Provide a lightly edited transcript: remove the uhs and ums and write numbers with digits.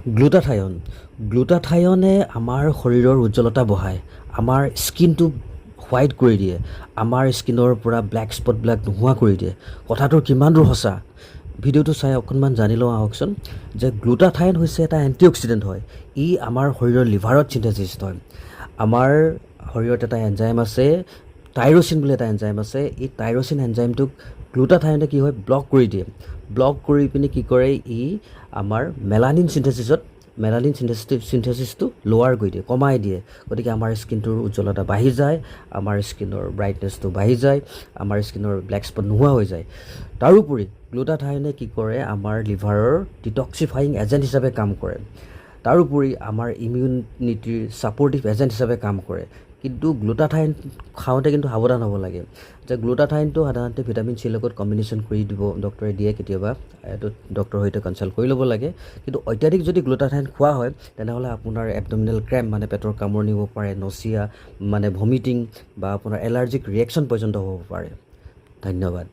গ্লুটাথায়নে আমাৰ শৰীৰৰ উজ্জ্বলতা বঢ়ায়, আমাৰ স্কিনটো হোৱাইট কৰি দিয়ে, আমাৰ স্কিনৰ পৰা ব্লেক স্পটবিলাক নোহোৱা কৰি দিয়ে। কথাটো কিমান দূৰ সঁচা ভিডিঅ'টো চাই অকণমান জানি লওঁ আহকচোন। যে গ্লুটাথায়ন হৈছে এটা এণ্টিঅক্সিডেণ্ট হয়। ই আমাৰ শৰীৰৰ লিভাৰত চিন্থেছিছ হয়। আমাৰ শৰীৰত এটা এনজাইম আছে, টাইৰচিন বুলি এটা এনজাইম আছে। এই টাইৰচিন এনজাইমটোক গ্লুটাথায়নে কি হয় ব্লক কৰি দিয়ে। ব্লক কৰি পিনে কি কৰে, ই আমাৰ মেলানিন চিন্থেছিছটো লোৱাৰ কৰি দিয়ে, কমাই দিয়ে। গতিকে আমাৰ স্কিনটোৰ উজ্জ্বলতা বাঢ়ি যায়, আমাৰ স্কিনৰ ব্ৰাইটনেছটো বাঢ়ি যায়, আমাৰ স্কিনৰ ব্লেক স্পট নোহোৱা হৈ যায়। তাৰোপৰি গ্লুটাথায়নে কি কৰে, আমাৰ লিভাৰৰ ডিটক্সিফাইং এজেণ্ট হিচাপে কাম কৰে। তাৰোপৰি আমাৰ ইমিউনিটিৰ ছাপৰ্টিভ এজেণ্ট হিচাপে কাম কৰে। কিন্তু গ্লুটাথায়ন খাওঁতে কিন্তু সাৱধান হ'ব লাগে। যে গ্লুটাথায়নটো সাধাৰণতে ভিটামিন চিৰ লগত কম্বিনেশ্যন কৰি ডক্টৰে দিয়ে কেতিয়াবা, এইটো ডক্টৰৰ সৈতে কনচাল্ট কৰি ল'ব লাগে। কিন্তু অত্যাধিক যদি গ্লুটাথায়ন খোৱা হয় তেনেহ'লে আপোনাৰ এবডমিনেল ক্ৰেম্প মানে পেটৰ কামুৰণি হ'ব পাৰে, নচিয়া মানে ভমিটিং বা আপোনাৰ এলাৰ্জিক ৰিয়েকশ্যন পৰ্যন্ত হ'ব পাৰে। ধন্যবাদ।